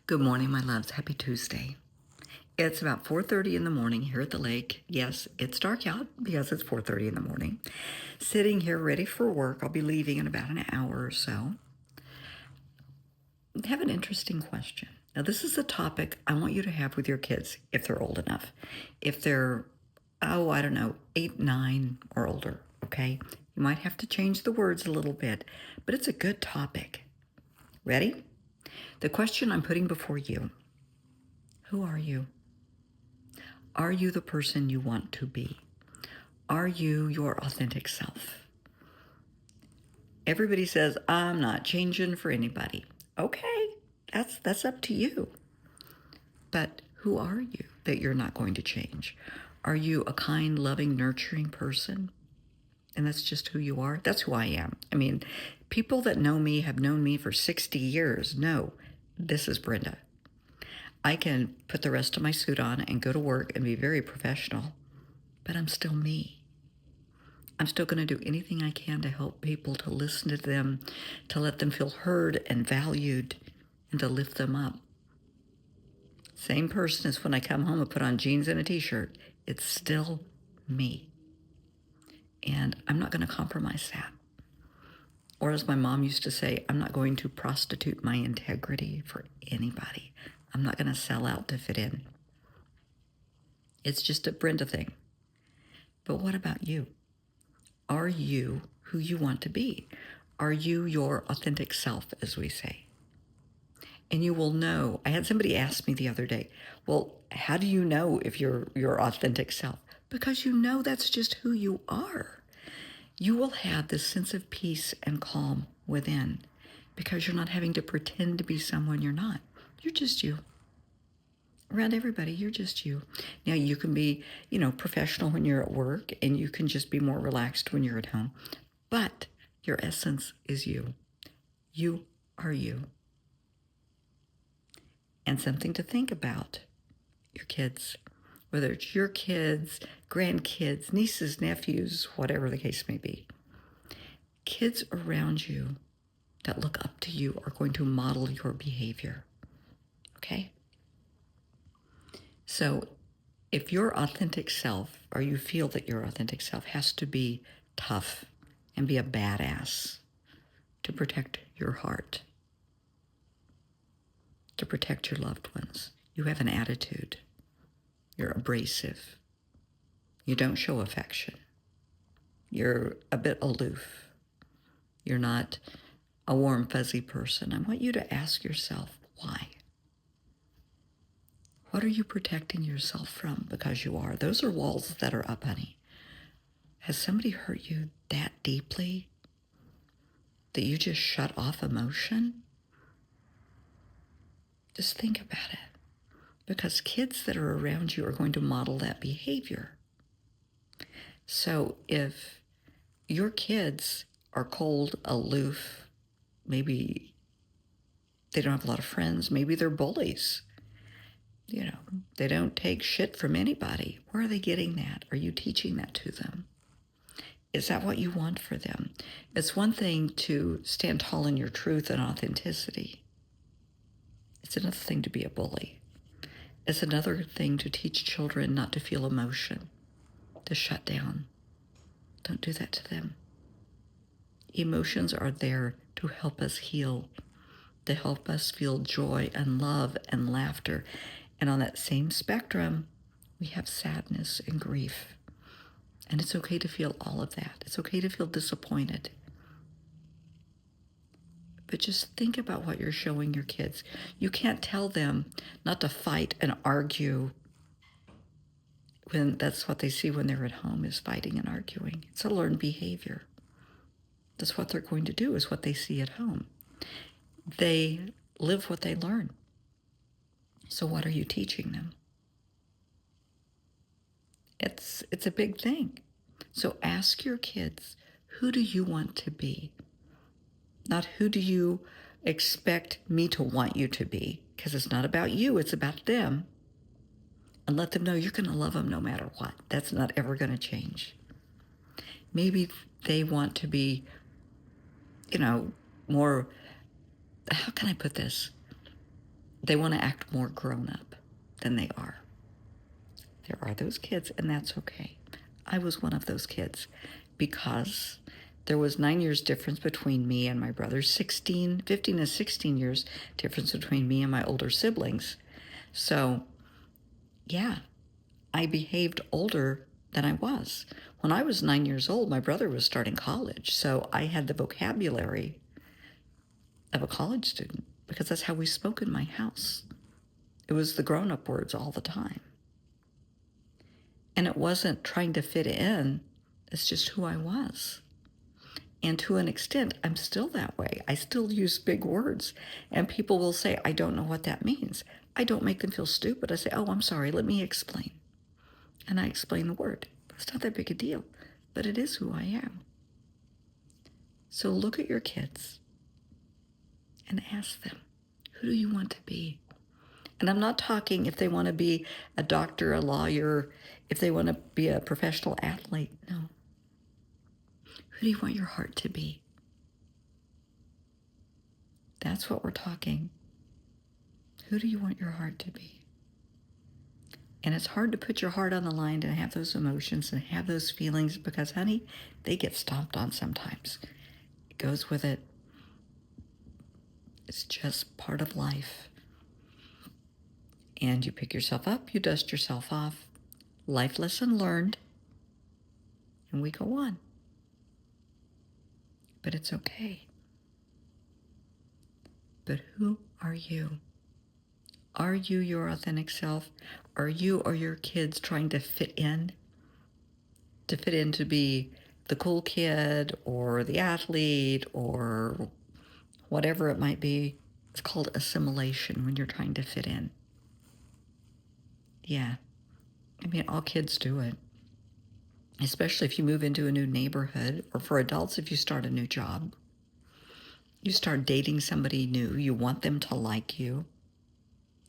Good morning, my loves. Happy Tuesday. It's about 4:30 in the morning here at the lake. Yes, it's dark out because it's 4:30 in the morning. Sitting here ready for work. I'll be leaving in about an hour or so. I have an interesting question. Now, this is a topic I want you to have with your kids if they're old enough. If they're, I don't know, 8, 9 or older, okay? You might have to change the words a little bit, but it's a good topic. Ready? The question I'm putting before you: who are you? Are you the person you want to be? Are you your authentic self? Everybody says, I'm not changing for anybody. Okay, that's up to you. But who are you that you're not going to change? Are you a kind, loving, nurturing person? And that's just who you are. That's who I am. I mean, people that know me have known me for 60 years. No, this is Brenda. I can put the rest of my suit on and go to work and be very professional, but I'm still me. I'm still going to do anything I can to help people, to listen to them, to let them feel heard and valued, and to lift them up. Same person as when I come home and put on jeans and a t-shirt. It's still me. And I'm not going to compromise that. Or as my mom used to say, I'm not going to prostitute my integrity for anybody. I'm not going to sell out to fit in. It's just a Brenda thing. But what about you? Are you who you want to be? Are you your authentic self, as we say? And you will know. I had somebody ask me the other day, well, how do you know if you're your authentic self? Because you know that's just who you are. You will have this sense of peace and calm within because you're not having to pretend to be someone you're not. You're just you. Around everybody, you're just you. Now, you can be, professional when you're at work, and you can just be more relaxed when you're at home. But your essence is you. You are you. And something to think about: your kids, whether it's your kids, grandkids, nieces, nephews, whatever the case may be. Kids around you that look up to you are going to model your behavior. Okay? So if your authentic self, or you feel that your authentic self, has to be tough and be a badass to protect your heart, to protect your loved ones, you have an attitude, you're abrasive, you don't show affection, you're a bit aloof, you're not a warm, fuzzy person, I want you to ask yourself, why? What are you protecting yourself from? Because you are. Those are walls that are up, honey. Has somebody hurt you that deeply that you just shut off emotion? Just think about it. Because kids that are around you are going to model that behavior. So if your kids are cold, aloof, maybe they don't have a lot of friends, maybe they're bullies, they don't take shit from anybody. Where are they getting that? Are you teaching that to them? Is that what you want for them? It's one thing to stand tall in your truth and authenticity. It's another thing to be a bully. It's another thing to teach children not to feel emotion, to shut down. Don't do that to them. Emotions are there to help us heal, to help us feel joy and love and laughter. And on that same spectrum, we have sadness and grief. And it's okay to feel all of that. It's okay to feel disappointed. But just think about what you're showing your kids. You can't tell them not to fight and argue when that's what they see when they're at home, is fighting and arguing. It's a learned behavior. That's what they're going to do, is what they see at home. They live what they learn. So what are you teaching them? It's a big thing. So ask your kids, who do you want to be? Not who do you expect me to want you to be, because it's not about you, it's about them. And let them know you're going to love them no matter what. That's not ever going to change. Maybe they want to be, more, how can I put this? They want to act more grown up than they are. There are those kids, and that's okay. I was one of those kids because there was 9 years difference between me and my brothers, 15 and 16 years difference between me and my older siblings. So, yeah, I behaved older than I was. When I was 9 years old, my brother was starting college, so I had the vocabulary of a college student because that's how we spoke in my house. It was the grown-up words all the time. And it wasn't trying to fit in, it's just who I was. And to an extent, I'm still that way. I still use big words. And people will say, I don't know what that means. I don't make them feel stupid. I say, oh, I'm sorry, let me explain. And I explain the word. It's not that big a deal, but it is who I am. So look at your kids and ask them, who do you want to be? And I'm not talking if they want to be a doctor, a lawyer, if they want to be a professional athlete. No. Who do you want your heart to be? That's what we're talking. Who do you want your heart to be? And it's hard to put your heart on the line and have those emotions and have those feelings because, honey, they get stomped on sometimes. It goes with it. It's just part of life. And you pick yourself up, you dust yourself off. Life lesson learned. And we go on. But it's okay. But who are you? Are you your authentic self? Are you or your kids trying to fit in? To fit in to be the cool kid or the athlete or whatever it might be. It's called assimilation when you're trying to fit in. Yeah. I mean, all kids do it. Especially if you move into a new neighborhood, or for adults, if you start a new job. You start dating somebody new, you want them to like you.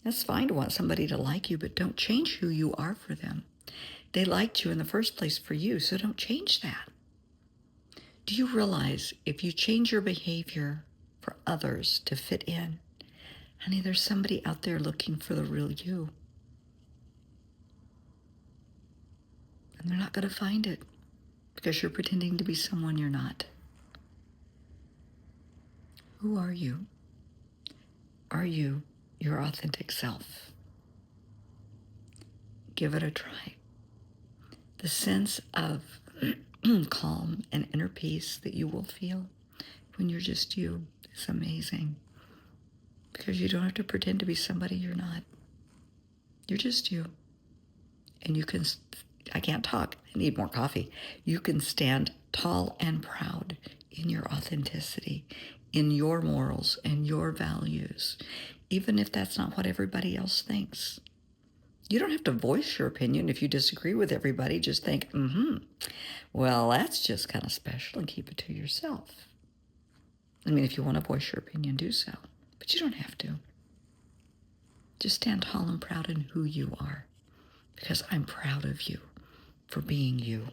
That's fine to want somebody to like you, but don't change who you are for them. They liked you in the first place for you, so don't change that. Do you realize if you change your behavior for others to fit in, honey, there's somebody out there looking for the real you. And they're not going to find it because you're pretending to be someone you're not. Who are you? Are you your authentic self? Give it a try. The sense of calm and inner peace that you will feel when you're just you is amazing. Because you don't have to pretend to be somebody you're not. You're just you. And you can, I can't talk, I need more coffee. You can stand tall and proud in your authenticity, in your morals and your values, even if that's not what everybody else thinks. You don't have to voice your opinion if you disagree with everybody. Just think, well, that's just kind of special, and keep it to yourself. I mean, if you want to voice your opinion, do so. But you don't have to. Just stand tall and proud in who you are. Because I'm proud of you for being you,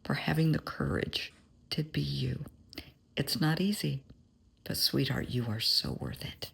for having the courage to be you. It's not easy, but sweetheart, you are so worth it.